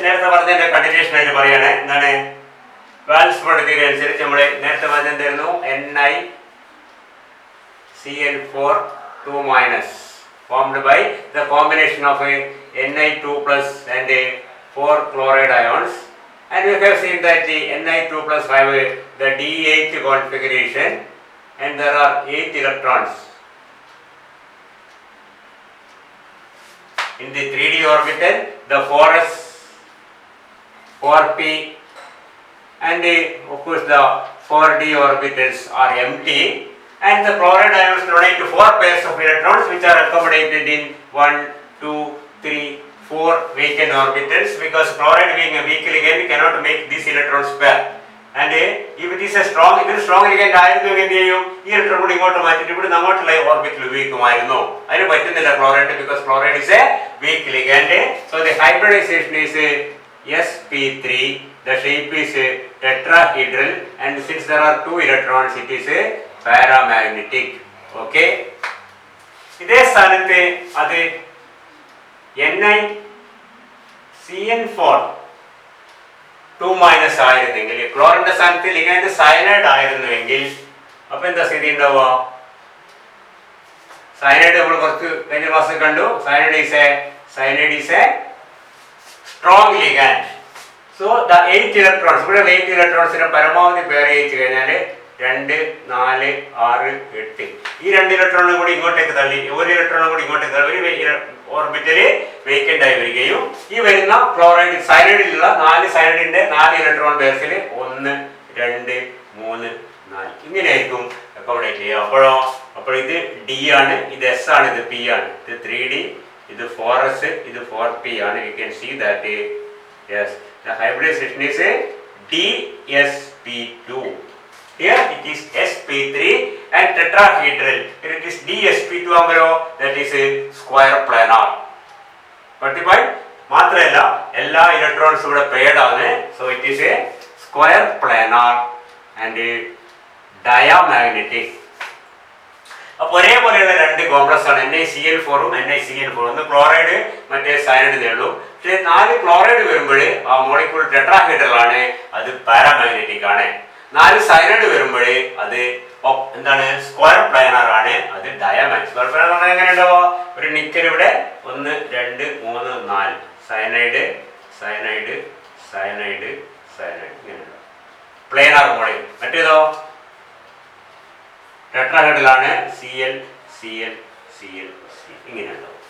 നേരത്തെ പറഞ്ഞതിന്റെ കണ്ടിന്യൂഷൻ ആയിട്ട് പറയാണ്. എന്താണ് വാൽസ് ബോണ്ട് തിയറി അനുസരിച്ച് നമ്മൾ നേരത്തെ പറഞ്ഞെന്തായിരുന്നു? NiCl4 2- formed by the combination of Ni2 plus and 4 chloride ions, and we have seen that the Ni2 plus have the D8 configuration and there are 8 electrons in the 3d orbital. The 4s, 4p and of course the 4d orbitals are empty, and the chloride ions donate to 4 pairs of electrons which are accommodated in 1, 2, 3, 4 vacant orbitals, because chloride being a weak ligand cannot make this electrons pair. And if it is a strong ligand ആയിരുന്നെങ്കിൽ എന്ത് ചെയ്യും? ഈ electron കൂടി ഇങ്ങോട്ട് മാറ്റിയിട്ട് ഇവിടെ അങ്ങോട്ടുള്ള ഓർബിറ്റിൽ ഉപയോഗിക്കുമായിരുന്നു. അതിന് പറ്റുന്നില്ല chloride, because chloride is a weak ligand. So the hybridization is sp3. The shape is tetrahedral, and since there are 2 electrons, it is a paramagnetic. Okay. ഇതേ സ്ഥാനത്ത് അത് NiCl4 2- ആയിരുന്നെങ്കിൽ, ക്ലോറിന്റെ സ്ഥാനത്ത് ലിഗാൻഡ് സയനൈഡ് ആയിരുന്നുവെങ്കിൽ അപ്പൊ എന്താ സ്ഥിതി ഉണ്ടാവുക? സയനൈഡ് നമ്മൾ കുറച്ച് കഴിഞ്ഞ ക്ലാസ്സിൽ കണ്ടു. Cyanide is A strong ligand. So the 8 electrons, ഇവിടെ 8 ഇലക്ട്രോൺസിനെ പരമാവധി പെയർ ചെയ്യിച്ചു കഴിഞ്ഞാൽ 2, 4, 6, 8 ഈ 2 ഇലക്ട്രോണും കൂടി ഇങ്ങോട്ടേക്ക് തള്ളി, 1 ഇലക്ട്രോണും കൂടി ഇങ്ങോട്ടേക്ക് തള്ളി ഓർബിറ്റല് വേക്കന്റ് ആയി വരികയും ഈ വരുന്ന ക്ലോറൈഡ് സയനൈഡിലുള്ള 4 സയനൈഡിന്റെ 4 ഇലക്ട്രോൺ പേഴ്സിൽ 1, 2, 3, 4 ഇങ്ങനെയായിരിക്കും അക്കോമഡേറ്റ് ചെയ്യുക. അപ്പോൾ ഇത് ഡി ആണ്, ഇത് എസ് ആണ്, ഇത് പി ആണ്, ഇത് 3D, ഇത് 4s, ഇത് 4p ആണ്. You can see that yes the hybridization is DsP2. Here it is sp3 and tetrahedral. Here it is DsP2 ആകുമ്പോൾ that is a square planar. But മാത്രമല്ല എല്ലാ ഇലക്ട്രോൺസും ഇവിടെ പെയർഡ് ആണ്. So it is a square planar and diamagnetic. അപ്പോൾ ഒരേപോലെയുള്ള 2 complex ആണ് NiCl4ഉം NiCl4. ഒന്ന് chloride, മറ്റേ cyanide ഉള്ളൂ. പക്ഷേ 4 ക്ലോറൈഡ് വരുമ്പോൾ ആ മോളിക്യൂൾ ടെട്രാഹെഡ്രൽ ആണ്, അത് പാരാമാഗ്നറ്റിക് ആണ്. 4 സയനൈഡ് വരുമ്പോൾ അത് എന്താണ്? സ്ക്വയർ പ്ലാനർ ആണ്, അത് ഡയാമാഗ്നറ്റിക്. സ്ക്വയർ പ്ലാനർ എങ്ങനെ ഉണ്ടാവുക? ഒരു നിക്കൽ ഇവിടെ 1, 2, 3, 4 സയനൈഡ് സയനൈഡ് സയനൈഡ് സയനൈഡ് ഇങ്ങനെ ഉണ്ടാവും പ്ലാനർ മോളിക്യൂൾ. മറ്റേതോ ടെട്രാഹെഡ്രലാണ്, Cl Cl Cl C ഇങ്ങനെ ഉണ്ടാവും.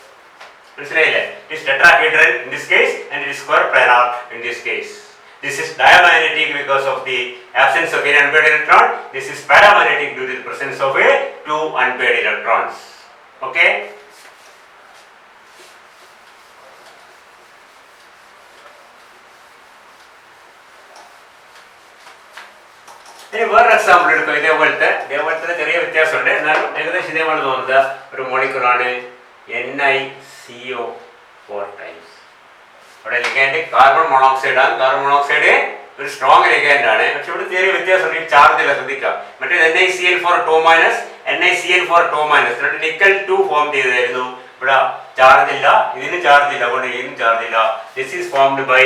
മനസ്സിലായില്ലേ? It is tetrahedral in this case and it is square planar in this case. This is diamagnetic because of the absence of an unpaired electron. This is paramagnetic due to the presence of 2 unpaired electrons. Okay? ഇനി വേറെ example എടുക്കും. ഇതേപോലത്തെ ചെറിയ വ്യത്യാസമുണ്ട്, എന്നാലും ഏകദേശം ഇതേപോലെ തോന്നുന്ന ഒരു മോളിക്യൂളാണ് NiCO4 ടൈംസ്. ഇവിടെ ലിഗാൻഡ് കാർബൺ മോണോക്സൈഡ് ആണ്. കാർബൺ മോണോക്സൈഡ് ഒരു സ്ട്രോങ് ലിഗാൻഡ് ആണ്. പക്ഷെ ഇവിടെ ചെറിയ വ്യത്യാസമുണ്ട്, ഈ ചാർജില്ല, ശ്രദ്ധിക്കാം. മറ്റേ NiCl4 2-, NiCl4 2-, നിക്കൽ 2 ഫോം ചെയ്തായിരുന്നു. ഇവിടെ ചാർജ് ഇല്ല, ഇതിന് ചാർജ് ഇല്ല, അതുകൊണ്ട് ഇതിനും ചാർജ് ഇല്ല. This is formed by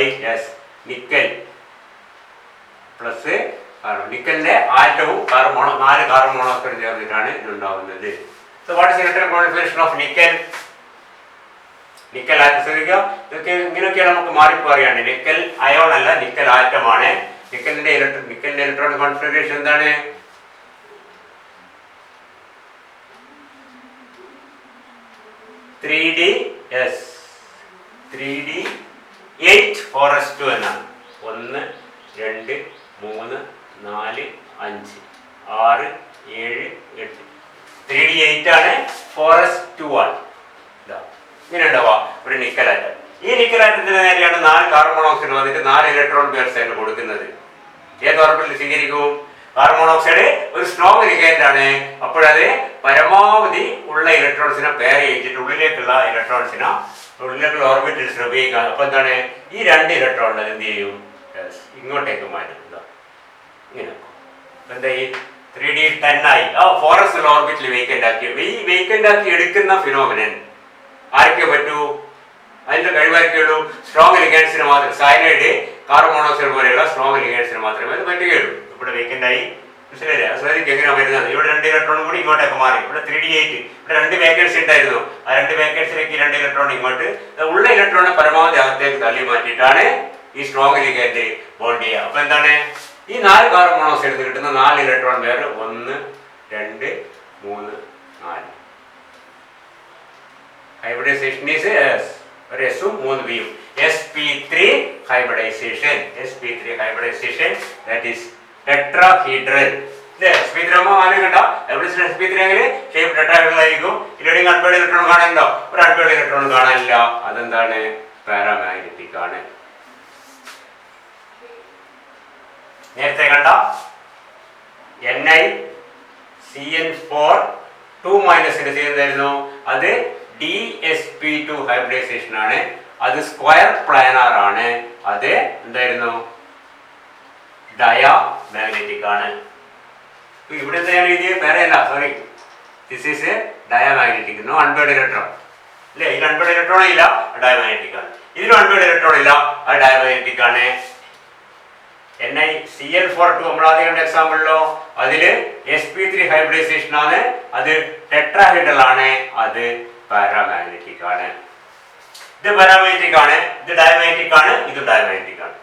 nickel plus നിക്കലിന്റെ ആറ്റവും 4 കാർബൺ മോണോക്സൈഡ് ചേർന്നിട്ടാണ് ഇതുണ്ടാവുന്നത്. So what is the electron configuration of nickel? Nickel atom ശ്രദ്ധിക്കാം. ഇതൊക്കെ ഇങ്ങനെയൊക്കെയാണ് നമുക്ക് മാറിപ്പോറിയാണ്. നിക്കൽ അയോൺ അല്ല, നിക്കൽ ആറ്റമാണ്. നിക്കലിന്റെ ഇലക്ട്രോൺ കോൺഫിഗറേഷൻ എന്താണ്? ത്രീ ഡി 8 4s2 എന്നാണ്. 1, 2, 3, 4, 5, 6, 7, 8. 3D 8 ആണ്, 4s2 ആണ്. ഇങ്ങനെ ഉണ്ടാവുക ഒരു നിക്കലാറ്റം. ഈ നിക്കലാറ്റത്തിന് നേരെയാണ് 4 കാർബൺ മോണോക്സൈഡ് വന്നിട്ട് 4 ഇലക്ട്രോൺ പേർസ് ആയിട്ട് കൊടുക്കുന്നത്. ഏത് ഓർബിറ്റിൽ സ്വീകരിക്കും? കാർബൺ മോണോക്സൈഡ് ഒരു സ്ട്രോങ് ലിഗാൻഡ് ആണ്. അപ്പോഴത് പരമാവധി ഉള്ള ഇലക്ട്രോൺസിനെ പെയർ ചെയ്തിട്ട് ഉള്ളിലേക്കുള്ള ഓർബിറ്റൽസിനെ ഉപയോഗിക്കാം. അപ്പൊ എന്താണ്? ഈ 2 ഇലക്ട്രോൺ എന്ത് ചെയ്യും? ഇങ്ങോട്ടേക്ക് മാറ്റും. ഇങ്ങനെ എന്താ? ഈ 3D 10 ആയി ആ 4s ഓർബിറ്റിൽ വേക്കന്റ് ആക്കി. ഈ വേക്കന്റ് ആക്കി എടുക്കുന്ന ഫിനോമിനൻ ആർക്കേ പറ്റൂ? അതിന്റെ കഴിവായിരിക്കുള്ളൂ സ്ട്രോങ് ലിഗൻസിന് മാത്രം. സയനൈഡ് കാർബൺ മോണോക്സൈഡ് പോലെയുള്ള സ്ട്രോങ് ലിഗൻസിന് മാത്രമേ അത് പറ്റുകയുള്ളൂ. ഇവിടെ വേക്കൻ്റ് ആയി മനസ്സിലായില്ലേ? ശ്രദ്ധിക്കുക എങ്ങനെയാണ് വരുന്നത്. ഇവിടെ 2 ഇലക്ട്രോണും കൂടി ഇങ്ങോട്ടേക്ക് മാറി. ഇവിടെ 3d8 ഇവിടെ 2 വേക്കൻസി ഉണ്ടായിരുന്നു. ആ 2 വേക്കൻസിയിലേക്ക് 2 ഇലക്ട്രോൺ ഇങ്ങോട്ട് ഉള്ള ഇലക്ട്രോണിനെ പരമാവധി അകത്തേക്ക് തള്ളി മാറ്റിയിട്ടാണ് ഈ സ്ട്രോങ് ലിഗൻഡ് ബോണ്ട് ചെയ്യുക. അപ്പൊ എന്താണ് ഈ 4 കാർബൺ മോണോക്സൈഡ് കിട്ടുന്ന 4 ഇലക്ട്രോൺ പേര് 1 2 3 4. ഹൈബ്രിഡൈസേഷൻ ഈസ് ഒരു എസും 3 ബിയും. sp3 hybridization, sp3 hybridization, that is tetrahedral. sp3 ആകുമ്പോൾ ആദ്യം കണ്ട ഹൈബ്രിഡൈസേഷൻ sp3 ആണെങ്കിൽ ഷേപ്പ് ടെട്രാഹെഡ്രൽ ആയിരിക്കും. ഇതിലൂടെ അൺപെയർഡ് ഇലക്ട്രോൺ കാണാനുണ്ടോ? ഒരു അൺപെയർഡ് ഇലക്ട്രോൺ കാണാനില്ല. അതെന്താണ്? പാരാമാഗ്നറ്റിക് ആണ്. നേരത്തെ കണ്ട NiCN4 2- ചെയ്യുന്നതായിരുന്നു. അത് dsp2 ഹൈബ്രിഡൈസേഷൻ ആണ്. അത് സ്ക്വയർ പ്ലാനാർ ആണ്. അത് എന്തായിരുന്നു? ഡയാമാഗ്നറ്റിക് ആണ്. ഇവിടെ എന്താണ് എഴുതിയത്? വേറെ അല്ല, sorry, this is diamagnetic. No unpaired electron അല്ലേ? ഇതിൽ അൺപെയർഡ് ഇലക്ട്രോൺ ഇല്ല, ഡയാമാഗ്നറ്റിക് ആണ്. ഇതിലും അൺപെയർഡ് ഇലക്ട്രോൺ ഇല്ല, അത് ഡയാമാഗ്നറ്റിക് ആണ്. NiCN4 നമ്മൾ ആദ്യം കണ്ട എക്സാമ്പിളിലോ അതില് sp3 ഹൈബ്രിഡൈസേഷൻ ആണ്. അത് ടെട്രാഹെഡ്രൽ ആണ്. അത് പാരാമാഗ്നറ്റിക് ആണ്. ഇത് പാരാമാഗ്നറ്റിക് ആണ്, ഇത് ഡയമാഗ്നറ്റിക് ആണ്, ഇത് ഡയമാഗ്നറ്റിക് ആണ്.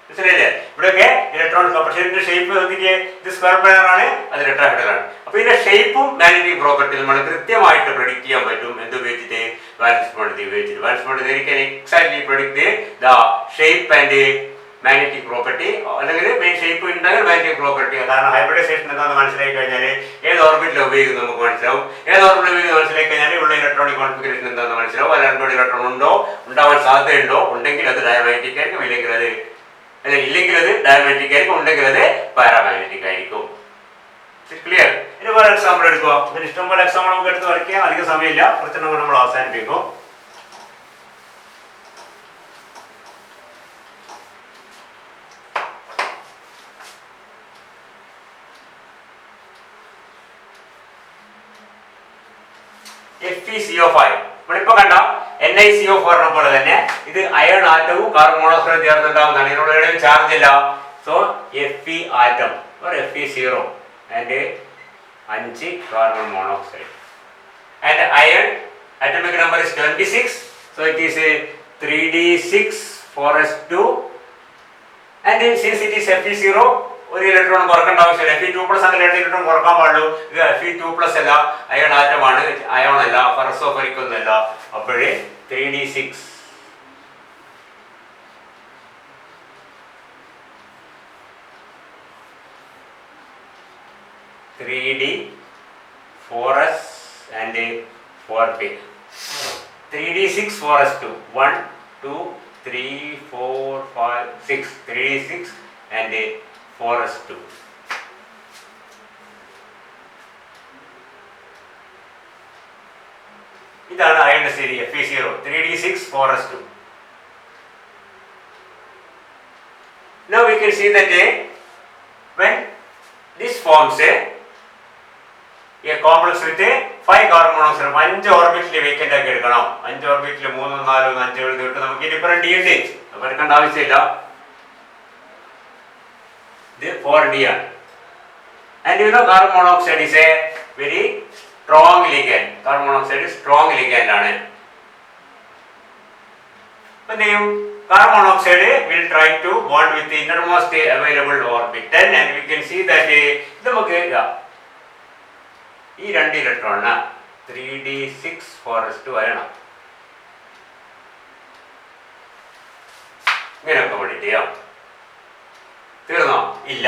മനസ്സിലായില്ലേ? ഇവിടെയൊക്കെ ഇലക്ട്രോൺ ഷേപ്പിന്റെ ഷേപ്പ് നോക്കിക്കേ. ഇത് സ്ക്വയർ പ്ലാനർ ആണ്, അത് ടെട്രാഹെഡ്രൽ ആണ്. അപ്പൊ ഇതിന്റെ ഷേപ്പും മാഗ്നറ്റിക് പ്രോപ്പർട്ടി നമ്മൾ കൃത്യമായിട്ട് പ്രഡിക്ട് ചെയ്യാൻ പറ്റും. എന്ത് ഉപയോഗിച്ചിട്ട്? വാലൻസ് ക്വാണ്ടിറ്റി ഉപയോഗിച്ചിട്ട്. Valence quantity exactly predict the shape and magnetic property, അല്ലെങ്കിൽ മെയിൻ ഷേപ്പ് ഉണ്ടെങ്കിൽ മാഗ്നറ്റിക് പ്രോപ്പർട്ടി. കാരണം ഹൈബ്രിഡൈസേഷൻ എന്താണെന്ന് മനസ്സിലാക്കി കഴിഞ്ഞാൽ ഏത് ഓർബിറ്റിൽ ഉപയോഗിക്കുന്നത് നമുക്ക് മനസ്സിലാവും. ഏത് ഓർബിറ്റിൽ ഉപയോഗിക്കുന്നത് മനസ്സിലാക്കി കഴിഞ്ഞാൽ ഉള്ള ഇലക്ട്രോണിക് കോൺഫിഗറേഷൻ എന്താണെന്ന് മനസ്സിലാവും. അതിൽ അൺപെയർഡ് ഇലക്ട്രോൺ ഉണ്ടോ, ഉണ്ടാവാൻ സാധ്യതയുണ്ടോ, ഉണ്ടെങ്കിൽ അത് ഡയമാഗ്നറ്റിക് ആയിരിക്കും, ഇല്ലെങ്കിൽ അത് ഡയമാഗ്നറ്റിക് ആയിരിക്കും, ഉണ്ടെങ്കിൽ അത് പാരാമാഗ്നറ്റിക് ആയിരിക്കും. ക്ലിയർ? ഇനി വേറെ എക്സാമ്പിൾ എടുക്കുക. ഇതിന് ഇഷ്ടംപോലെ എക്സാമ്പിൾ നമുക്ക് എടുത്ത് വരയ്ക്കാം. അധികം സമയമില്ല, കുറച്ചെണ്ണം നമ്മൾ അവസാനിപ്പിക്കും. FeCO5 നമ്മളിപ്പോ കണ്ട NiCO4 പോലെ തന്നെ ഇത് അയൺ ആറ്റവും കാർബൺ മോണോക്സൈഡും ചേർന്നുണ്ടാവുന്നതാണ്. ഇതിനുള്ള ചാർജ് ഇല്ല. So Fe atom or Fe0 and 5 carbon monoxide. And iron atomic number is 26. So it is a 3d6 and since it is Fe0 ഒരു ഇലക്ട്രോൺ കുറക്കേണ്ട ആവശ്യമില്ല. Fe2+ അങ്ങനെ 2 ഇലക്ട്രോൺ കുറക്കാൻ പാടുള്ളൂ. ഇത് Fe2+ അല്ല, അയൺ ആറ്റമാണ്, അയോൺ അല്ല, ഫെറസോഫറിക് ഒന്നുമല്ല. അപ്പോഴേ 3d6 3d 4s and 4p. 3d6 4s2 1 2 3 4 5 6 3d6 and 4s2. ഇതാണ് അയണിന്റെ സ്ഥിതി. Fe0 3d6 4s2. Now we can see that when this forms a complex with 5 carbon monoxide, 5 ഓർബിറ്റിൽ vacant ആക്കി എടുക്കണം. 5 ഓർബിറ്റിൽ 3 4 5 എഴുതി വിട്ട് നമുക്ക് ഡിഫറെന്റ് ഡി ഉണ്ട്, എടുക്കേണ്ട ആവശ്യമില്ല. ഇത് 4d ആണ്. And you know carbon monoxide is a very strong ligand. Carbon monoxide is strong ligand ആണ്. അപ്പോൾ എന്തെയും carbon monoxide will try to bond with the innermost available orbital and we can see that ഇത് നമുക്ക് ഈ 2 ഇലക്ട്രോണിന് 3d6 4s2 വരണം. ഇങ്ങനെയൊക്കെ വേണ്ടിയിട്ട് ചെയ്യാം. തീർന്നോ? ഇല്ല.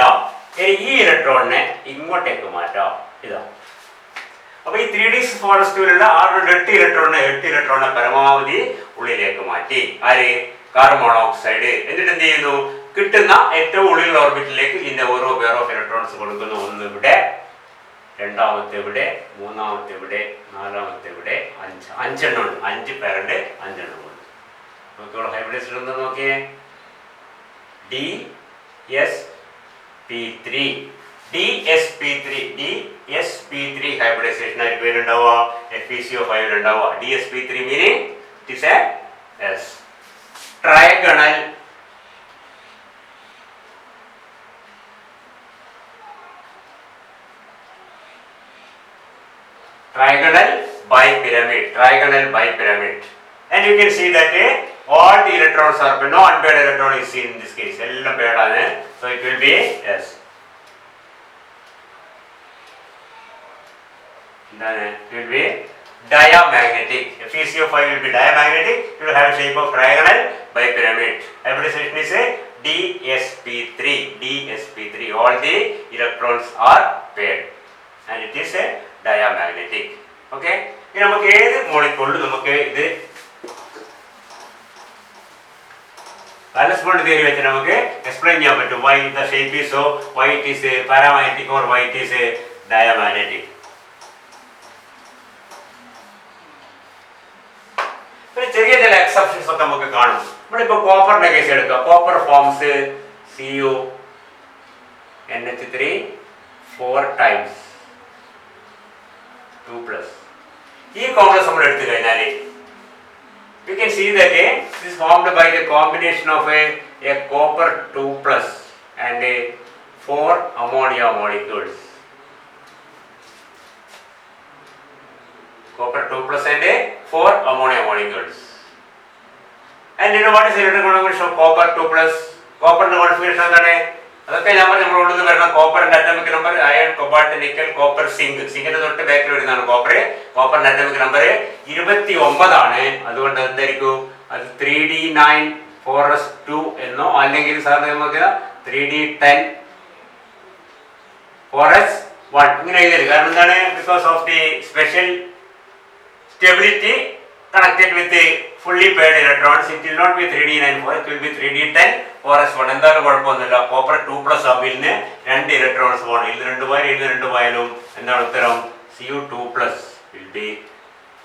ഈ ഇലക്ട്രോണിനെ ഇങ്ങോട്ടേക്ക് മാറ്റാം. ഇതാ. അപ്പൊ ഈ 3d6 4s2ലുള്ള ആ 8 ഇലക്ട്രോണിനെ പരമാവധി ഉള്ളിലേക്ക് മാറ്റി. ആര്? Carbon monoxide. എന്നിട്ട് എന്ത് ചെയ്യുന്നു? കിട്ടുന്ന ഏറ്റവും ഉള്ളിലുള്ള ഓർബിറ്റിലേക്ക് ഇതിന്റെ ഓരോ പെയർ ഓഫ് ഇലക്ട്രോൺസ് കൊടുക്കുന്നു. ഒന്ന് ഇവിടെ, രണ്ടാമത്തെ ഇവിടെ, മൂന്നാമത്തെ ഇവിടെ, നാലാമത്തെ ഇവിടെ, 5 എണ്ണം ഉണ്ട്. 5 പേരുണ്ട്, 5 എണ്ണം ഉണ്ട്. നോക്കിയോളൂ ഹൈബ്രിഡൈസേഷൻ ഒന്ന് നോക്കിയേ. DSP3 ഹൈബ്രിഡൈസേഷൻ ആയിട്ട് പേരുണ്ടാവുക. FeCO5 ഉണ്ടാവുക. DSP3 meaning it is A yes, trigonal bipyramid, and you can see that all the electrons are no unpaired electron is seen in this case, ellam paired aanu, so it will be yes, then it will be diamagnetic. FeCO5 will be diamagnetic, it will have shape of trigonal bipyramid. Hybridization is a DsP3, all the electrons are paired and it is a diamagnetic. Okay, ഇനി നമുക്ക് ഏത് മോളിക്യൂളിൽ നമുക്ക് ഇത് balance bond theory വെച്ച് നമുക്ക് explain ചെയ്യാൻ പറ്റും why the shape is so, why it is a paramagnetic or why it is a diamagnetic. പിന്നെ ചെറിയ ചില എക്സെപ്ഷൻസ് ഒക്കെ നമുക്ക് കാണും. നമ്മളിപ്പോൾ കോപ്പറിന്റെ കേസ് എടുക്കുക. Copper forms CuNH3 4 times 2+. ഈ കോംപ്ലക്സ് നമ്മൾ എടുത്തു കഴിഞ്ഞാൽ you can see that this is formed by the combination of a copper 2+ and 4 ammonia molecules. Copper 2+ and 4 ammonia molecules. And you know what is the electric configuration of copper 2+? Copper configuration എന്താണ്? അതൊക്കെ നമ്മൾ ഉള്ളിൽ വരുന്ന കോപ്പറിന്റെ atomic number iron, cobalt, nickel, copper, zinc. സിങ്കിന്റെ തൊട്ട് ബാക്കിൽ വരുന്നതാണ് കോപ്പർ. കോപ്പറിന്റെ അറ്റോമിക് നമ്പർ 29 ആണ്. അതുകൊണ്ട് എന്തായിരിക്കും അത് 3d9 4s2 എന്നോ അല്ലെങ്കിൽ സാറിന് നമുക്ക് 3d10 4s1 ഇങ്ങനെ എഴുതരുത്. കാരണം എന്താണ്? Because of the special stability connected with the fully paired electrons, it will not be 3d9 4, it will be 3d10 4s1. എന്താണ് കുഴപ്പമൊന്നുമില്ല. കോപ്പർ 2+ ആകുമ്പോൾ രണ്ട് ഇലക്ട്രോൺസ് പോകണം. ഇതിൽ രണ്ട് പോയാലും എന്താണ് ഉത്തരം? Cu2+ will be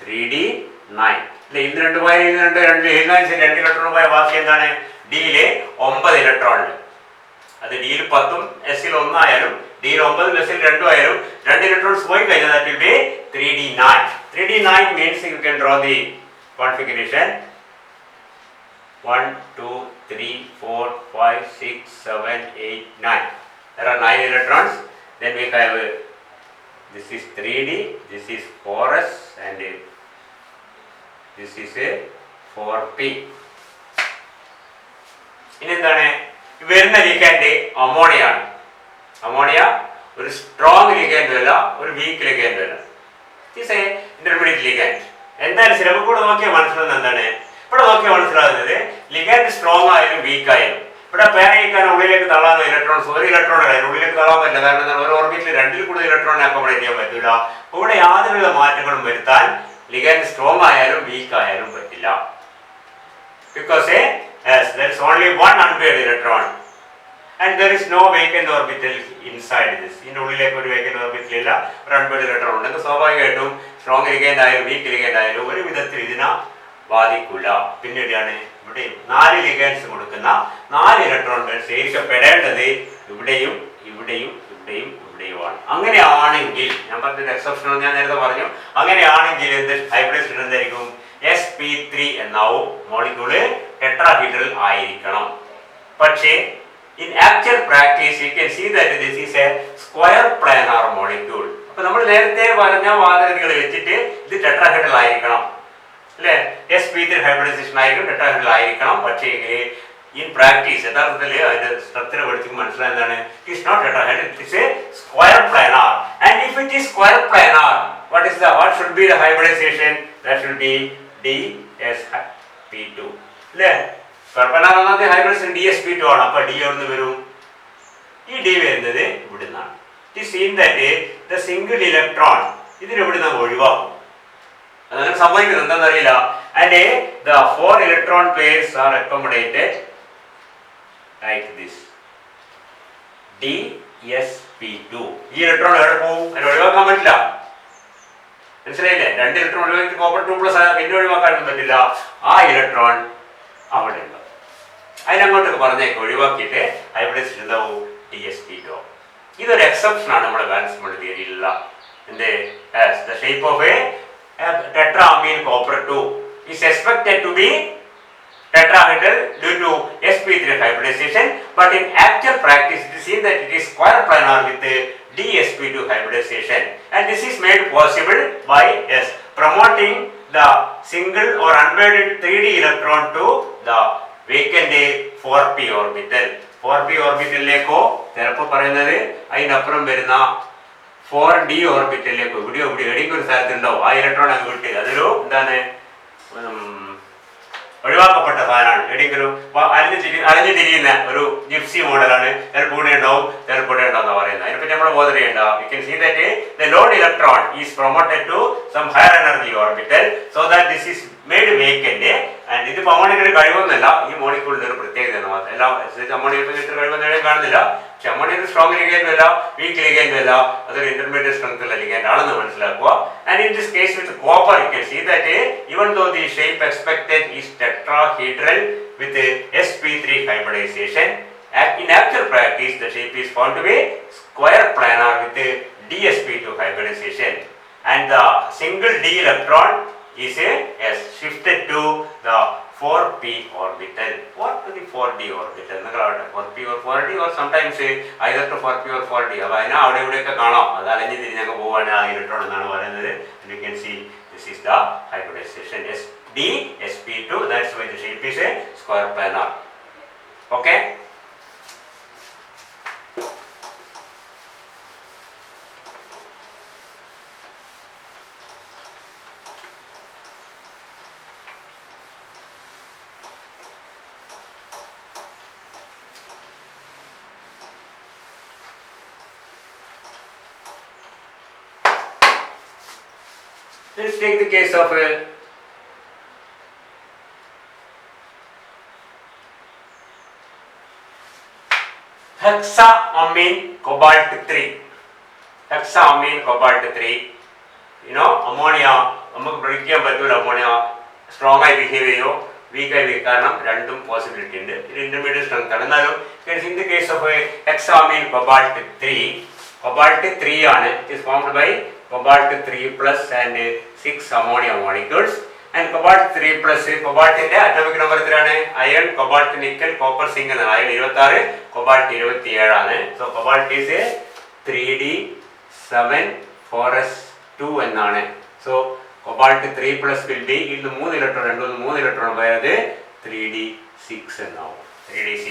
3d9. അല്ലെ, ഇതിൽ രണ്ട് പോയാലും രണ്ട് ഇലക്ട്രോൺ പോയ ബാക്കി എന്താണ്? ഡിയില് 9 ഇലക്ട്രോൺ. അത് ഡിയിൽ 10ഉം എസിൽ 1 ആയാലും ഡിയിൽ 9ഉം എസിൽ 2 ആയാലും രണ്ട് ഇലക്ട്രോൺസ് പോയി കഴിഞ്ഞാൽ that will be 3d9. 3d9 means you can draw the configuration 1 2 3 4 5 6 7 8 9. There are 9 electrons. Then we have this is 3d, this is 4s and this is a 4p. ഇനി എന്താണ് വരുന്ന ലിഗാൻഡ്? അമോണിയ ആണ്. Ammonia ഒരു strong ligand അല്ല, ഒരു week ligand അല്ല. Intermediate ligand. എന്തായാലും syllabus കൂടെ നോക്കിയാൽ മനസ്സിലാവുന്നത് എന്താണ്? ഇവിടെ നോക്കിയാൽ മനസ്സിലാകുന്നത് ലിഗാൻഡ് സ്ട്രോങ് ആയാലും വീക്ക് ആയാലും ഇവിടെ പേരയിക്കാൻ ഉള്ളിലേക്ക് തള്ളാൻ ഇലക്ട്രോൺസ് ഒരു ഇലക്ട്രോൺ ആയാലും ഉള്ളിലേക്ക് തള്ളാൻ പറ്റില്ല. കാരണം എന്താണ്? ഒരു ഓർബിറ്റിൽ 2ൽ കൂടുതൽ ഇലക്ട്രോണിനെ അക്കോമഡേറ്റ് ചെയ്യാൻ പറ്റില്ല. ഇവിടെ യാതൊരുവിധ മാറ്റങ്ങളും വരുത്താൻ ലിഗാൻഡ് സ്ട്രോങ് ആയാലും വീക്ക് ആയാലും പറ്റില്ല. Because there is only one unpaired electron and there is no vacant orbital inside this. ഇതിന്റെ ഉള്ളിലേക്ക് ഒരു വേക്കന്റ് ഓർബിറ്റൽ ഇല്ല, ഒരു അൺപെയർഡ് ഇലക്ട്രോൺ ഉണ്ടെങ്കിൽ സ്വാഭാവികമായിട്ടും സ്ട്രോങ് ലിഗാൻഡ് ആയാലും വീക്ക് ലിഗാൻഡ് ആയാലും ഒരു വിധത്തിൽ ഇതിനെ ബാധിക്കില്ല. പിന്നീടാണ് ഇവിടെ 4 ലിഗാൻഡ്സ് കൊടുക്കുന്ന 4 ഇലക്ട്രോണുകൾ ശേഖരിക്കപ്പെടേണ്ടത് ഇവിടെയും ഇവിടെയും ഇവിടെയും ഇവിടെയുമാണ്. അങ്ങനെയാണെങ്കിൽ ഞാൻ പറഞ്ഞ എക്സെപ്ഷൻ ഞാൻ നേരത്തെ പറഞ്ഞു, അങ്ങനെയാണെങ്കിൽ എന്ത് ഹൈബ്രിഡൈസേഷൻ എന്തായിരിക്കും? sp3 എന്നാവും. മോളിക്യൂള് ടെട്രാഹീഡ്രൽ ആയിരിക്കണം. പക്ഷേ in actual practice you can see that this is a square planar molecule. അപ്പോൾ നമ്മൾ നേരത്തെ പറഞ്ഞ വാദഗതികൾ വെച്ചിട്ട് ഇത് ടെട്രാഹീഡ്രൽ ആയിരിക്കണം അല്ലേ? sp3 ഹൈബ്രിഡൈസേഷൻ ആയിരിക്കും, ടെട്രാഹീഡ്രൽ ആയിരിക്കണം. പക്ഷേ in practice യഥാർത്ഥത്തിൽ അതിന്റെ സ്ട്രക്ചർ പഠിക്കുമ്പോൾ മനസ്സിലായതാണ് it is not tetrahedral, it is a square planar. And if it is square planar, what should be the hybridization? That should be dsp2 അല്ലേ? Square planar ആണത് hybridisation dsp2 ആണ്. അപ്പോൾ d എവിടുന്ന് വരും? ഈ d വരുന്നത് ഇവിടുന്നാണ്. it is seen that the single electron ഇതിനെവിടുന്ന് ഒഴിവാക്കും. അതങ്ങനെ സംഭവിക്കുന്നത് എന്താണെന്നറിയില്ല. and the 4 electron pairs are accommodated like this dsp2. ഈ ഇലക്ട്രോൺ എവിടെ പോകും? അതിനെ ഒഴിവാക്കാൻ പറ്റില്ല. മനസ്സിലായില്ലേ? 2 ഇലക്ട്രോൺ ഒഴിവാക്കി കോപ്പർ 2+ പിന്നെ ഒഴിവാക്കാനൊന്നും പറ്റില്ല. ആ ഇലക്ട്രോൺ അവിടെ ഉണ്ട്. അതിനങ്ങോട്ടൊക്കെ പറഞ്ഞേക്ക് ഒഴിവാക്കിയിട്ട് ഹൈബ്രിഡൈസേഷൻ എന്താവും? dsp2. ഇതൊരു എക്സെപ്ഷൻ ആണ് നമ്മുടെ ബാലൻസ് ബോണ്ട് തിയറിയിലുള്ള. എന്ത്? the shape of a tetraamine copper 2 is expected to be tetrahedral due to sp3 hybridization, but in actual practice it is seen that it is square planar with dsp2 hybridization, and this is made possible by promoting the single or unbonded 3d electron to the vacant 4p orbital. 4p ഓർബിറ്റലിലേക്കോ ചിലപ്പോൾ പറയുന്നത് അതിനപ്പുറം വരുന്ന 4d ഓർബിറ്റലിലേക്കോ ഇവിടെയോ എവിടെയെങ്കിലും ഒരു സ്ഥലത്തുണ്ടാവും ആ electron അങ്ങ് വിട്ട് അതൊരു എന്താണ് ഒഴിവാക്കപ്പെട്ട സാധനമാണ്. എവിടെയെങ്കിലും അലഞ്ഞു തിരിയുന്ന ഒരു ജിപ്സി മോഡലാണ്. ചിലപ്പോൾ ഇവിടെ ഉണ്ടാവും, ചിലപ്പോൾ ഇവിടെ ഉണ്ടാവും എന്നാണ് പറയുന്നത്. അതിനെപ്പറ്റി നമ്മൾ ബോധർ ചെയ്യേണ്ട. You can see that the odd electron is promoted to some higher energy orbital so that this is made vacant. And ഇത് അമോണിയയുടെ കഴിവൊന്നുമല്ല, ഈ മോളിക്യൂളിന്റെ ഒരു പ്രത്യേകത മാത്രം. എല്ലാം അമോണിയത്തിന് ഇത്ര കഴിവൊന്നും കാണുന്നില്ല. പക്ഷെ അമോണിയ സ്ട്രോങ് ലിഗൻഡും അല്ല, വീക്ക് ലിഗൻഡും അല്ല, അതൊരു ഇന്റർമീഡിയറ്റ് സ്ട്രെങ്ത് ഉള്ള ലിഗൻഡ് ആണെന്ന് മനസ്സിലാക്കുക. And in this case with copper you can see that even though the shape expected is tetrahedral with sp3 hybridization, in actual practice the shape is found to be square planar with dsp2 hybridization, and the single d electron is shifted to the 4p orbital or to the 4d orbital. 4p or 4d or sometimes either to 4p or 4d. അപ്പോൾ അതിനെ അവിടെ ഇവിടെയൊക്കെ കാണാം. അത് അലഞ്ഞ് തിരിഞ്ഞൊക്കെ പോവാണ് ആ electron എന്നാണ് പറയുന്നത്. And you can see this is the hybridization dsp2. That's why the shape is a square planar. Okay. Let's take the case of hexaamine cobalt 3. Hexaamine cobalt 3. You know, ammonia നമുക്ക് predict ചെയ്യാൻ പറ്റൂല ammonia strong ആയി behave ചെയ്യോ weak ആയി behave, കാരണം രണ്ടും possibility ഉണ്ട്. ഇത് ഇന്റർമീഡിയറ്റ് സ്ട്രെങ്ത് ആണ്. എന്നാലും in the case of hexaamine cobalt 3, cobalt 3 ആണ്. It is formed by cobalt 3 plus and 6 ammonia molecules. And cobalt 3 plus കോബാൾട്ടിന്റെ അറ്റോമിക് നമ്പർ എത്രയാണ്? Iron, cobalt, nickel, copper, zinc എന്നാണ്. അയൺ 26, കോബാൾട്ട് 27 ആണ്. So cobalt is 3d7 4s2 എന്നാണ്. So cobalt 3 plus will be ഇതിൽ 3 electron, 3 electron പോയത് 3d6 എന്നാവും. 3d6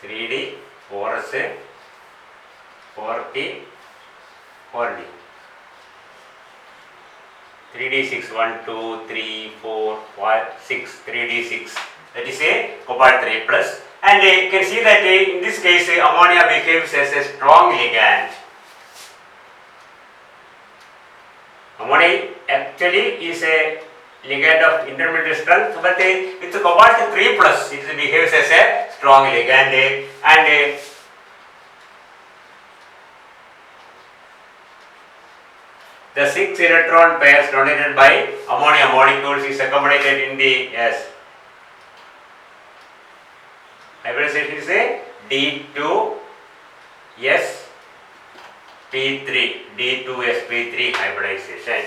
3d 4s 4p 4d 3d6 1 2 3 4 5 6 3d6, that is a cobalt 3 plus. And you can see that in this case ammonia behaves as a strong ligand. Ammonia actually is a ligand of intermediate strength, but with cobalt 3 plus it behaves as a strong ligand. And the 6 electron pairs donated by ammonia molecules is accommodated in the hybridization is a D2sp3 D2sp3 hybridization.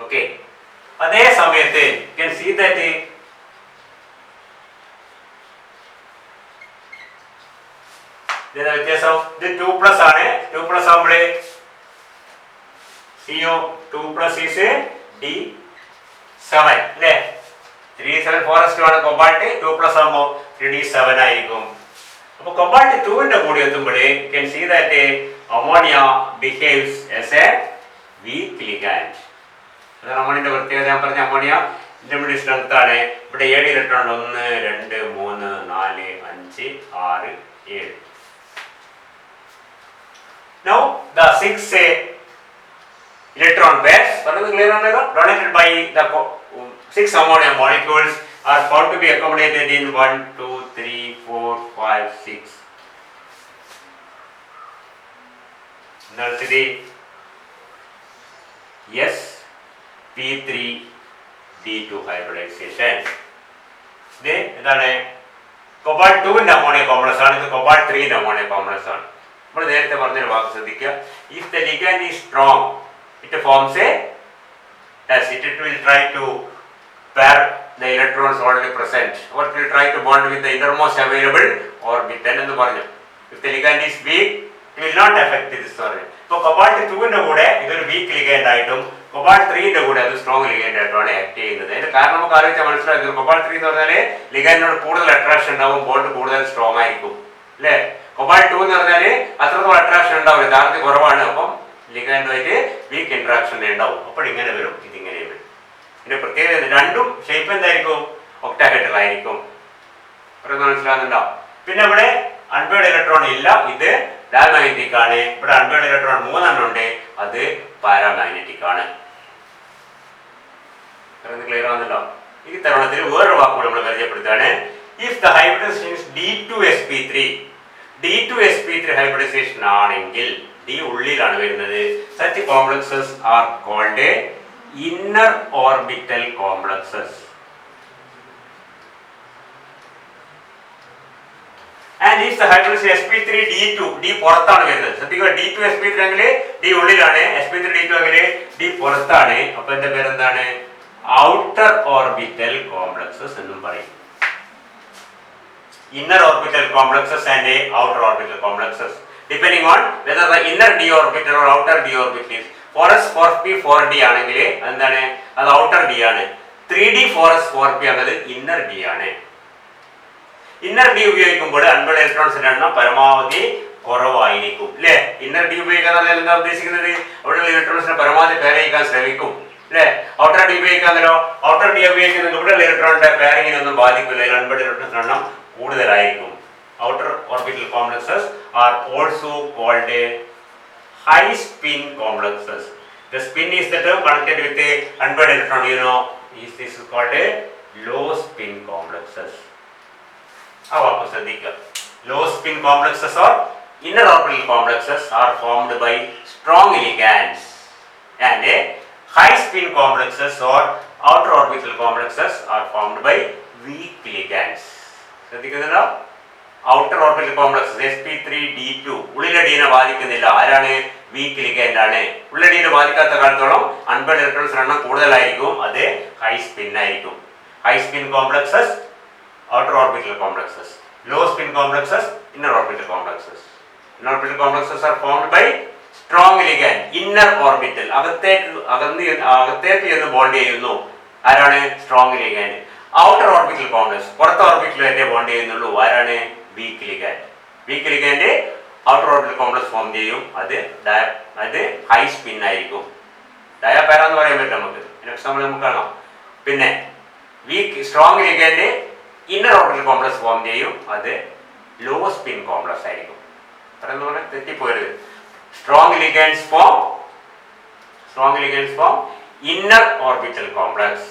Okay, അതേ സമയത്ത് you can see that വ്യത്യാസം ഇത് 2 plus ആണ്. 2 plus ആകുമ്പോൾ CO2 plus is D7 അല്ലേ? 3d7 4s2 ആണ് cobalt. 2 plus ആകുമ്പോൾ 3d7 ആയിരിക്കും. അപ്പോൾ കൊബാൾട്ട് 2ന്റെ കൂടി എത്തുമ്പോൾ you can see that ammonia behaves as a weak ligand. അതാണ് അമോണിയന്റെ പ്രത്യേകത. ഞാൻ പറഞ്ഞ അമോണിയ ഇന്റർമീഡിയറ്റ് സ്ട്രെങ്ത് ആണ്. ഇവിടെ 7 electron 1 2 3 4 5 6 7. Now the 6 electron pairs donated by the 6 ammonia molecules are found to be accommodated in 1 2 3 4 5 6. Now the sp3 d2 hybridization. ഇതാണ് cobalt 2 ന്റെ ammonia complex ആണ്. ഇത് cobalt 3 ന്റെ അമോണിയ കോംപ്ലക്സ് ആണ്. നമ്മൾ നേരത്തെ പറഞ്ഞൊരു വാക്ക് ശ്രദ്ധിക്കുക. If the ligand is strong it forms A as it will try to pair the electrons already present or it will try to bond with the innermost available orbital എന്ന് പറഞ്ഞു. If the ligand is weak it will not affect this orbital. ഇപ്പോൾ cobalt 2ന്റെ കൂടെ ഇതൊരു week ligand ആയിട്ടും cobalt 3ന്റെ കൂടെ അത് strong ligand ആയിട്ടാണ് act ചെയ്യുന്നത്. അതിന്റെ കാരണം നമുക്ക് ആലോചിച്ചാൽ മനസ്സിലാക്കുന്നത് കൊബാൾട്ട് 3 എന്ന് പറഞ്ഞാൽ ലിഗാൻഡിനോട് കൂടുതൽ അട്രാക്ഷൻ ഉണ്ടാവും, ബോണ്ട് കൂടുതൽ സ്ട്രോങ് ആയിരിക്കും അല്ലേ. കൊബാൾട്ട് 2 എന്ന് പറഞ്ഞാൽ അത്രത്തോളം അട്രാക്ഷൻ ഉണ്ടാവില്ല, ചാർജ് കുറവാണ്, അപ്പം ലിഗാൻഡുമായിട്ട് വീക്ക് ഇന്ററാക്ഷൻ ഉണ്ടാവും. അപ്പോൾ ഇങ്ങനെ വരും, ഇതിങ്ങനെ വരും. ഇതിന്റെ പ്രത്യേകത രണ്ടും ഷേപ്പ് എന്തായിരിക്കും? ഒക്ടാഹെഡ്രൽ ആയിരിക്കും. മനസ്സിലാകുന്നുണ്ടോ? പിന്നെ ഇവിടെ അൺപെയർഡ് ഇലക്ട്രോൺ ഇല്ല, ഇത് ഡയമagnetic ആണ്. ഇവിടെ അൺപെയർഡ് ഇലക്ട്രോൺ 3 ഉണ്ട്, അത് പാരാമാഗ്നറ്റിക് ആണ്. ക്ലിയർ ആവുന്നുണ്ടോ? ഈ തരുണത്തിൽ വേറൊരു വാക്കുകൂടെ നമ്മൾ പരിചയപ്പെടുത്തുകയാണ്. If the hybridisation is D2sp3 D2sp3 hybridisation ആണെങ്കിൽ ഡി ഉള്ളിലാണ് വരുന്നത്. Such complexes are called inner orbital complexes. And if the hybridization sp3 d2 d പുറത്താണ് വരുന്നത്. ശ്രദ്ധിക്കുക, d2 sp3 ആണെങ്കിൽ d ഉള്ളിലാണ്, sp3 d2 ആണെങ്കിൽ d പുറത്താണ്. അപ്പോൾ ഇതിന്റെ പേരെന്താണ്? ഔട്ടർ ഓർബിറ്റൽ കോംപ്ലക്സസ് എന്നും പറയും. Inner orbital complexes and outer orbital complexes depending on whether the inner d orbital or outer d orbital is 4s 4p 4d ആണെങ്കിൽ എന്താണ്? അത് ഔട്ടർ d ആണ്. 3d 4s 4p എന്നത് ഇന്നർ d ആണ്. Inner d ഉപയോഗിക്കുമ്പോൾ unpaired ഇലക്ട്രോൺസിന്റെ എണ്ണം പരമാവധി കുറവായിരിക്കും അല്ലേ. ഇന്നർ d ഉപയോഗിക്കാൻ എന്താ ഉദ്ദേശിക്കുന്നത്? അവിടെയുള്ള ഇലക്ട്രോൺസിനെ പരമാവധി പേരയിക്കാൻ ശ്രമിക്കും അല്ലേ. ഔട്ടർ d ഉപയോഗിക്കാന്നല്ലോ, ഔട്ടർ d ഉപയോഗിക്കുന്നത് ഇവിടെയുള്ള ഇലക്ട്രോണിന്റെ പേരിങ്ങിനൊന്നും ബാധിക്കില്ല, അൺപെയർഡ് ഇലക്ട്രോൺസിന്റെ എണ്ണം കൂടുതലായിരിക്കും. Outer orbital complexes are also called high spin complexes. The spin is the term connected with the unpaired electron. You know, this is called a low spin complexes. Now, low spin complexes or inner orbital complexes are formed by strong ligands, and high spin complexes or outer orbital complexes are formed by weak ligands. ശ്രദ്ധിക്കുന്നുണ്ടോ? Outer orbital complexes sp3d2 ഉള്ളിലെ ഡീനെ ബാധിക്കുന്നില്ല. ആരാണ്? Weak ligand ആണ്. ഉള്ളിലെ ഡീനെ ബാധിക്കാത്ത കാലത്തോളം unpaired ഇലക്ട്രോൺസിന്റെ എണ്ണം കൂടുതലായിരിക്കും, അത് ഹൈ സ്പിൻ ആയിരിക്കും. High spin complexes outer orbital complexes, low spin complexes inner orbital complexes. Inner orbital complexes are formed by strong ligand. Inner orbital അകത്തേക്ക് എന്ന് ബോണ്ട് ചെയ്യുന്നു. ആരാണ്? Strong ligand. Outer orbital complex പുറത്തെ ഓർബിറ്റലായിട്ടേ ബോണ്ട് ചെയ്യുന്നുള്ളൂ. ആരാണ്? Weak ligand. Weak ligand outer orbital complex form ചെയ്യും, അത് ഹൈ സ്പിൻ ആയിരിക്കും. ഡയാപാര എന്ന് പറയാൻ പറ്റും നമുക്ക്, എക്സാമ്പിൾ നമുക്ക് കാണാം. പിന്നെ strong ligand inner orbital complex form ചെയ്യും, അത് ലോ സ്പിൻ കോംപ്ലക്സ് ആയിരിക്കും. പറയുന്ന പോലെ തെറ്റിപ്പോയത്. Strong ligands form inner orbital complex.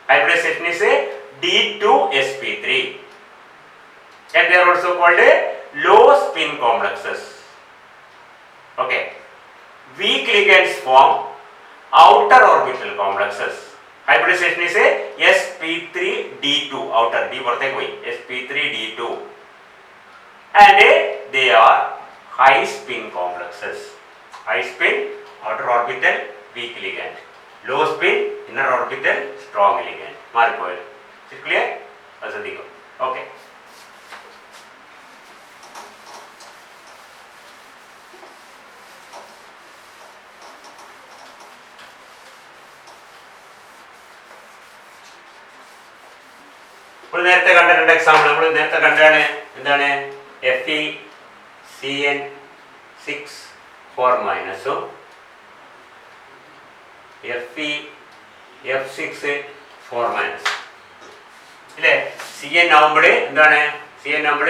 Hybridization is a D2sp3 and they are also called a low spin complexes. Okay, weak ligands form outer orbital complexes. Hybridization is a sp3d2 outer d പുറത്തേക്ക് പോയി sp3d2 and they are high spin complexes. High spin outer orbital weak ligand, low spin inner orbital strong ligand. മാറിപ്പോയത് clear? അത് ശ്രദ്ധിക്കും. Okay, നേരത്തെ കണ്ട രണ്ട് example നമ്മൾ നേരത്തെ കണ്ടാണ്. എന്താണ്? FeCN6 4- F6 4- ഇല്ലേ? CN ആവുമ്പോൾ എന്താണ്? CN ആവുമ്പോൾ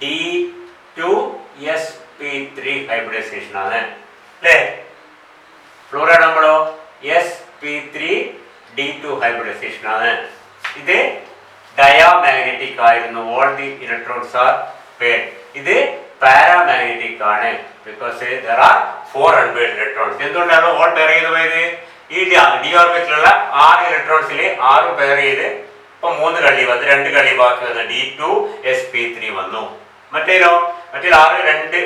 D2sp3 ഹൈബ്രിഡൈസേഷൻ ആണ് അല്ലേ? ഫ്ലോറൈഡ് ആവുമ്പോഴോ sp3d2 ഹൈബ്രിഡൈസേഷൻ ആണ്. ഇത് ഡയാമാഗ്നറ്റിക് ആയിരുന്നു. All the electrons are paired. ഇത് പാരാമാഗ്നറ്റിക് ആണ്. Because there are 4 unpaired electrons. എന്തുകൊണ്ടാണ് ഓൾ പെയർ ചെയ്ത് പോയത്? ഈ ഡി ഓർബിറ്റിലുള്ള 6 ഇലക്ട്രോൺസിൽ 6 പെയർ ചെയ്ത് ഇപ്പൊ 3 കളി വന്ന് 2 കളി ബാക്കി വന്ന് D2sp3 വന്നു. മറ്റേലോ 6 2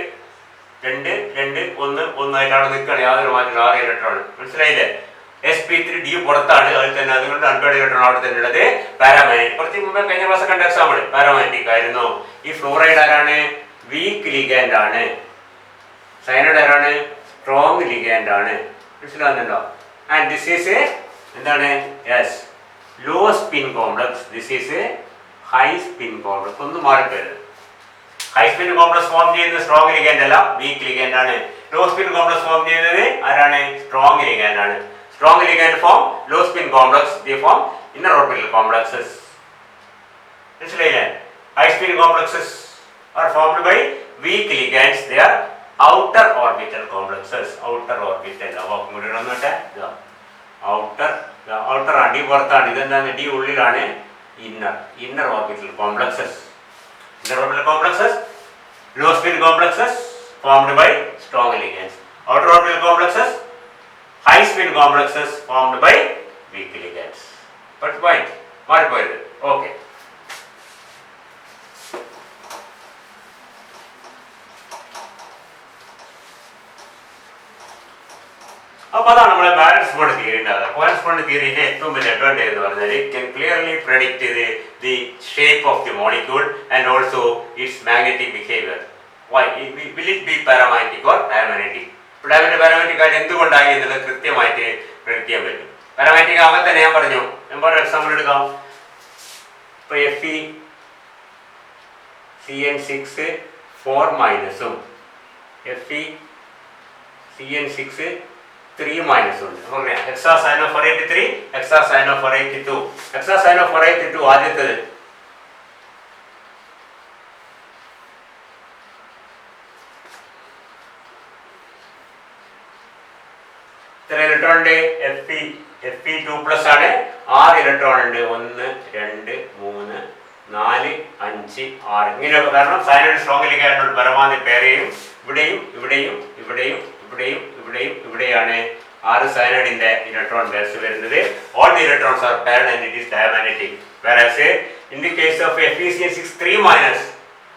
2 2 1 1 ആയിട്ടാണ് നിൽക്കുകയാണ്, യാതൊരു മാറ്റം 6 ഇലക്ട്രോൺ. മനസ്സിലായില്ലേ? sp3d പുറത്താണ്, അതിൽ തന്നെ അതുകൊണ്ട് അൺപെയർഡ് ഇലക്ട്രോൺ അവിടെ തന്നെ ഉള്ളത്. പാരാമാഗ്നറ്റിക്, കുറച്ച് മുമ്പേ കഴിഞ്ഞ ക്ലാസ് കണ്ട എക്സാമ്പിൾ പാരാമാഗ്നറ്റിക് ആയിരുന്നു. ഈ ഫ്ലൂറൈഡ് ആരാണ്? വീക്ക് ലിഗാൻഡ് ആണ്. സയനൈഡ് ആരാണ്? സ്ട്രോങ് ലിഗാൻഡ് ആണ്. മനസ്സിലാവുന്നുണ്ടോ? ആൻഡ് ദിസ് ഈസ് എന്താണ്? Yes, low spin complex. This is high spin complex. ഒന്ന് മാറിപ്പോയത്. ഹൈ സ്പിൻ കോംപ്ലക്സ് ഫോം ചെയ്യുന്നത് സ്ട്രോങ് ലിഗാൻഡ് അല്ല, വീക്ക് ലിഗാൻഡ് ആണ്. ലോ സ്പിൻ കോംപ്ലക്സ് ഫോം ചെയ്യുന്നത് ആരാണ്? സ്ട്രോങ് ലിഗാൻഡ് ആണ്. Strong ligand form low spin complex, they form inner orbital complexes. മനസ്സിലായില്ലേ? High spin complexes are formed by weak ligands. They are outer orbital complexes. Outer orbital. അപ്പോൾ ഇങ്ങോട്ട് വന്നിട്ട് outer അടി പുറത്താണ്. ഇതെന്താണ്? ഡി ഉള്ളിലാണ്. inner orbital complexes. Inner orbital complexes, low spin complexes formed by strong ligands. Outer orbital complexes, high spin complexes formed by weak ligands. But point മാറിപ്പോയത്. Okay, അപ്പോൾ അതാണ് നമ്മുടെ ബാലൻസ് ബോണ്ട് തിയറി ഉണ്ടാകുന്നത്. Valence bond തിയറിന്റെ ഏറ്റവും വലിയ advantage എന്ന് പറഞ്ഞാൽ it can clearly predict the shape of the molecule and also its magnetic behaviour. Why will it be paramagnetic or diamagnetic? Paramagnetic ആയിട്ട് എന്തുകൊണ്ടായി എന്നുള്ളത് കൃത്യമായിട്ട് പ്രെഡിക്റ്റ് ചെയ്യാൻ പറ്റും. പാരാമാഗ്നറ്റിക് ആകുമ്പോൾ തന്നെ ഞാൻ പറഞ്ഞു, ഒരു എക്സാമ്പിൾ എടുക്കാം. ഇപ്പോൾ FeCN6 4 മൈനസും FeCN6 3 മൈനസും ഉണ്ട്. അപ്പോൾ hexacyanophorate 3, hexacyanophorate 2. hexacyanophorate 2 ആദ്യത്തേത് എത്ര ഇലക്ട്രോൺ ഉണ്ട്? Fe2+ ആണ്. 6 ഇലക്ട്രോൺ ഉണ്ട്. 1 2 3 4 5 6 ഇങ്ങനെ. കാരണം സയനൈഡ് സ്ട്രോങ് ലിഗാൻഡ് പരമാവധി പേരെയും ഇവിടെയും ഇവിടെയും ഇവിടെയും ഇവിടെയും ഇവിടെയും ഇവിടെയാണ് 6 സയനൈഡിന്റെ ഇലക്ട്രോൺ പേർസ് വരുന്നത്. All the electrons are paired and it is diamagnetic. Whereas in the case of FeCN6 3-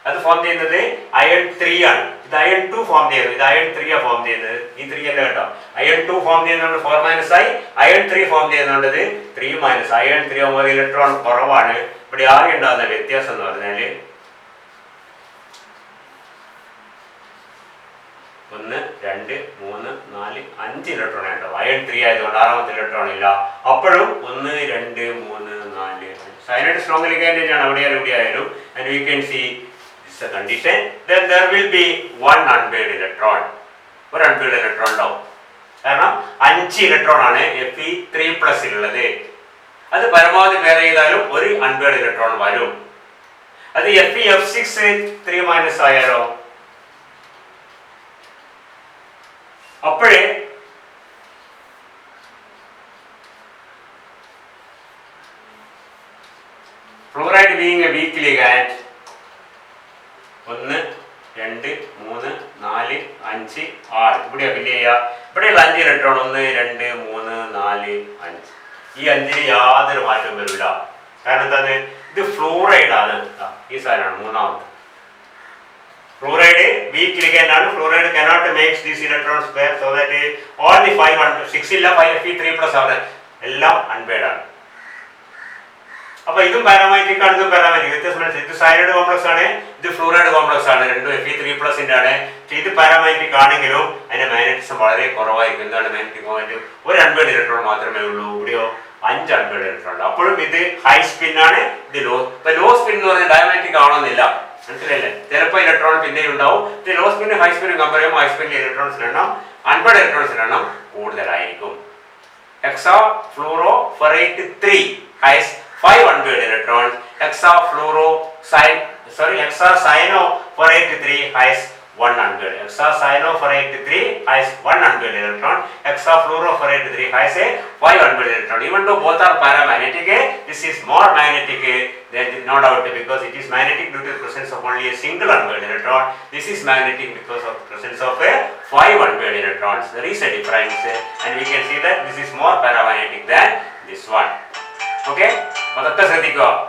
അത് ഫോം ചെയ്യുന്നത് അയൺ 3 ആണ്. ഇത് അയൺ 2 ഫോം ചെയ്യുന്നത്. ഇത് അയൺ 3 ആ ഫോം ചെയ്യുന്നത്. ഈ 3 അല്ല കേട്ടോ. അയൺ 2 ഫോം ചെയ്യുന്നതുകൊണ്ട് 4- ആയി. അയൺ 3 ഫോം ചെയ്യുന്നതുകൊണ്ട് 3-. അയൺ 3 ആകുമ്പോൾ ഇലക്ട്രോൺ കുറവാണ്. ഇവിടെ ആകെ ഉണ്ടാകുന്ന വ്യത്യാസം എന്ന് പറഞ്ഞാൽ 1 2 3 4 5 ഇലക്ട്രോൺ ഉണ്ടാവും. അയൺ 3 ആയതുകൊണ്ട് 6ാമത്തെ ഇലക്ട്രോൺ ഇല്ല. അപ്പോഴും 1 2 3 4 സയനൈഡ് സ്ട്രോങ് ലിഗാൻഡ് ആണ് അവിടെ ആയാലും. And we can see the condition, then there will be one unpaired electron. ഒരു unpaired electron ഉണ്ടാവും. കാരണം 5 ഇലക്ട്രോൺ ആണ് Fe3+ ഉള്ളത്. അത് പരമാവധി പെയർ ചെയ്താലും ഒരു unpaired electron വരും. അത് Fe(F6) 3- ആയാലോ അപ്പോഴേ fluoride being a weak ligand 1 2 3 4 5 6 ഇവിടെ ഫില്ല് ചെയ്യുക. ഇവിടെയുള്ള 5 ഇലക്ട്രോൺ 1 2 3 4 5. ഈ 5-ന് യാതൊരു മാറ്റവും വരില്ല. കാരണം എന്താണ്? ഇത് ഫ്ലൂറൈഡ് ആണ്. ഈ സാധനമാണ് മൂന്നാമത്. ഫ്ലൂറൈഡ് വീക്ക് ലിഗാൻഡ് ആണ്. Fluoride cannot make these electrons pair, so that all the 6 ഇല്ല, 5Fe3+ ആണ്. എല്ലാം അൺപെയർഡ് ആണ്. അപ്പൊ ഇതും പാരാമാഗ്നറ്റിക് ആണ്, ഇതും പാരാമാഗ്നറ്റിക്. വ്യത്യാസം മനസ്സിലായി. ഇത് സയനൈഡ് കോംപ്ലക്സ് ആണ്, ഇത് ഫ്ലൂറൈഡ് കോംപ്ലക്സ് ആണ്. രണ്ടും Fe3+ ആണ്. ഇത് പാരാമാഗ്നറ്റിക് ആണെങ്കിലും അതിന്റെ മാഗ്നറ്റിസം വളരെ കുറവായിരിക്കും. എന്താണ് മാഗ്നറ്റിക് മൊമെന്റ്? ഒരു അൺപെയർഡ് ഇലക്ട്രോൺ മാത്രമേ ഉള്ളൂ. ഇവിടെയോ 5 അൺപെയർഡ് ഇലക്ട്രോൺ ഉണ്ട്. അപ്പോഴും ഇത് ഹൈ സ്പിൻ ആണ്, ഇത് ലോ. ഇപ്പൊ ലോ സ്പിൻ എന്ന് പറഞ്ഞാൽ ഡയമാഗ്നറ്റിക് ആവണമെന്നില്ല. മനസ്സിലല്ലേ? ചിലപ്പോൾ ഇലക്ട്രോൺ പിന്നെയും ഉണ്ടാവും. ലോ സ്പിന്നും ഹൈ സ്പിന്നും കമ്പയർ ചെയ്യുമ്പോൾ ഹൈ സ്പിന്നിലെ ഇലക്ട്രോൺസിന്റെ എണ്ണം അൺപെയർഡ് ഇലക്ട്രോൺസിന്റെ എണ്ണം കൂടുതലായിരിക്കും. hexafluoroferrate 3 has 5 unpaired electrons. Hexacyanoferrate 3 has 1 unpaired. Hexacyanoferrate 3 has 1 unpaired electron. Hexafluoroferrate 3 has a 5 unpaired electron. Even though both are paramagnetic, this is more magnetic than, no doubt, because it is magnetic due to the presence of only a single unpaired electron. This is magnetic because of the presence of 5 unpaired electrons. There is a difference, and we can see that this is more paramagnetic than this one. Okay? അതൊക്കെ ശ്രദ്ധിക്കുക.